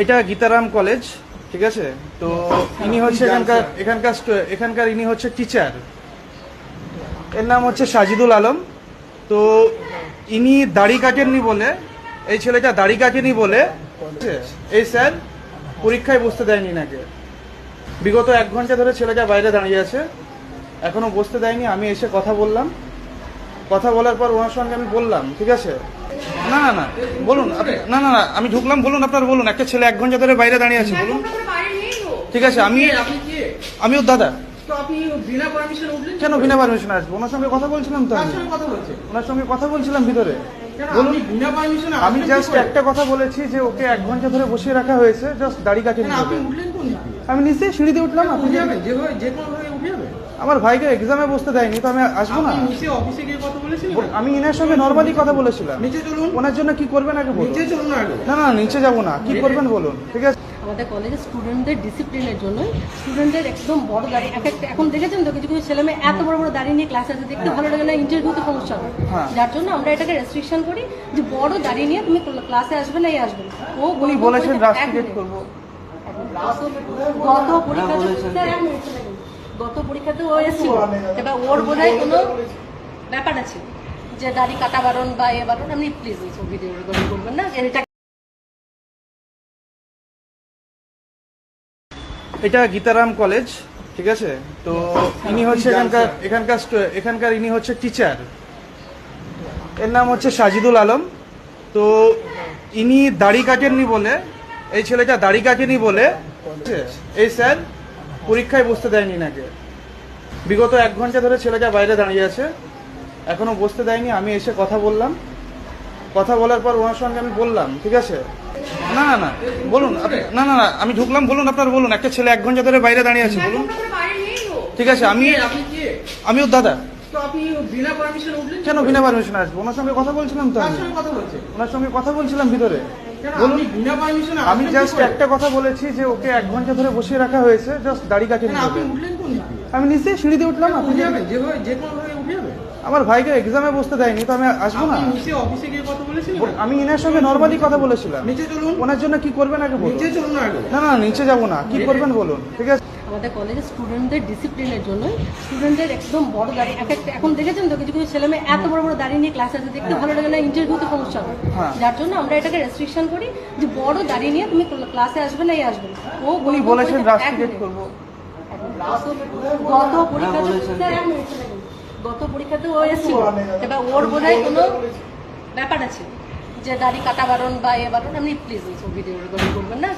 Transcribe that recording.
এটা গীতারাম কলেজ, ঠিক আছে। তো ইনি হচ্ছে এখানকার ইনি হচ্ছে টিচার। এর নাম হচ্ছে সাজিদুল আলম। তো ইনি দাড়ি কাটেননি বলে, এই ছেলেটা দাড়ি কাটেনি বলে এই স্যার পরীক্ষায় বসতে দেয়নি নাকি। বিগত 1 ঘন্টা ধরে ছেলেটা বাইরে দাঁড়িয়ে আছে, এখনো বসতে দেয়নি। আমি এসে কথা বললাম, কথা বলার পর ওনার সঙ্গে আমি বললাম, ঠিক আছে, না না না বলুন, না না না আমি ঢুকলাম, বলুন আপনার, বলুন। একটা ছেলে 1 ঘন্টা ধরে বাইরে দাঁড়িয়ে আছে, বলুন। ঠিক আছে, আমি ওর দাদা। কেন বিনা পারমিশন আসবো? ওনার সঙ্গে কথা বলছিলাম তো, ওনার সঙ্গে কথা বলছিলাম ভিতরে। বলুন, আমি জাস্ট একটা কথা বলেছি যে ওকে 1 ঘন্টা ধরে বসিয়ে রাখা হয়েছে, জাস্ট দাড়ি কাটিয়ে নিতে। আমি নিচে সিঁড়ি দিয়ে উঠলাম। আমার ভাইকে এক্সামে বসতে দেয়নি, তো আমি আসবো না। আমি ইনার সঙ্গে নর্মালি কথা বলেছিলাম। ওনার জন্য কি করবেন আগে বলুন। না না নিচে যাবো না, কি করবেন বলুন, ঠিক আছে। আমাদের কলেজের স্টুডেন্টদের ডিসিপ্লিনের জন্য স্টুডেন্টদের একদম বড় দাড়ি এখন দেখেছেন তো কিছু কিছু ছেলে মেয়ে এত বড় বড় দাড়ি নিয়ে ক্লাসে আসে, দেখতে ভালো লাগে না, ইন্টারভিউতে সমস্যা হয়। যার জন্য আমরা এটাকে রেস্ট্রিকশন করি যে বড় দাড়ি নিয়ে তুমি ক্লাসে আসবে না, এই আসবে না। ও উনি বলেছেন রাস্টিকেট করবো। গত পরীক্ষাতে ও এসেছিল, এবার ওর বোধহয় কোনো ব্যাপার আছে যে দাড়ি কাটা বারণ বা এ বারণ। আপনি প্লিজ ওই ভিডিও রেকর্ডিং করবেন না। এটা গীতারাম কলেজ, ঠিক আছে। তো ইনি হচ্ছে এখানকার ইনি হচ্ছে টিচার। এর নাম হচ্ছে সাজিদুল আলম। তো ইনি দাড়ি কাটেননি বলে, এই ছেলেটা দাড়ি কাটেনি বলে এই স্যার পরীক্ষায় বসতে দেয়নি নাকি। বিগত 1 ঘন্টা ধরে ছেলেটা বাইরে দাঁড়িয়ে আছে, এখনো বসতে দেয়নি। আমি এসে কথা বললাম, কথা বলার পর ওনার সঙ্গে আমি বললাম, ঠিক আছে, না না না বলুন, না না না আমি ঢুকলাম, বলুন আপনার, বলুন। একটা ছেলে 1 ঘন্টা ধরে বাইরে দাঁড়িয়ে আছে, বলুন। ঠিক আছে, আমি ওর দাদা। কেন বিনা পারমিশন আসবো? ওনার সঙ্গে কথা বলছিলাম তো, ওনার সঙ্গে কথা বলছিলাম ভিতরে। বলুন, আমি জাস্ট একটা কথা বলেছি যে ওকে 1 ঘন্টা ধরে বসিয়ে রাখা হয়েছে, জাস্ট দাড়ি কাটিয়ে নিতে। আমি নিচে সিঁড়ি দিয়ে উঠলাম। আমার ভাইকে এক্সামে বসতে দেয়নি, তো আমি আসবো না। আমি ইনার সঙ্গে নর্মালি কথা বলেছিলাম। ওনার জন্য কি করবেন আগে বলুন। না না নিচে যাবো না, কি করবেন বলুন, ঠিক আছে। আমাদের কলেজের স্টুডেন্টদের ডিসিপ্লিনের জন্য স্টুডেন্টদের একদম বড় দাড়ি এখন দেখেছেন তো কিছু কিছু ছেলে মেয়ে এত বড় বড় দাড়ি নিয়ে ক্লাসে আসে, দেখতে ভালো লাগে না, ইন্টারভিউতে সমস্যা হয়। যার জন্য আমরা এটাকে রেস্ট্রিকশন করি যে বড় দাড়ি নিয়ে তুমি ক্লাসে আসবে না, এই আসবে না। ও উনি বলেছেন রাস্টিকেট করবো। গত পরীক্ষাতে ও এসেছিল, এবার ওর বোধহয় কোনো ব্যাপার আছে যে দাড়ি কাটা বারণ বা এ বারণ। আপনি প্লিজ ওই ভিডিও রেকর্ডিং করবেন না।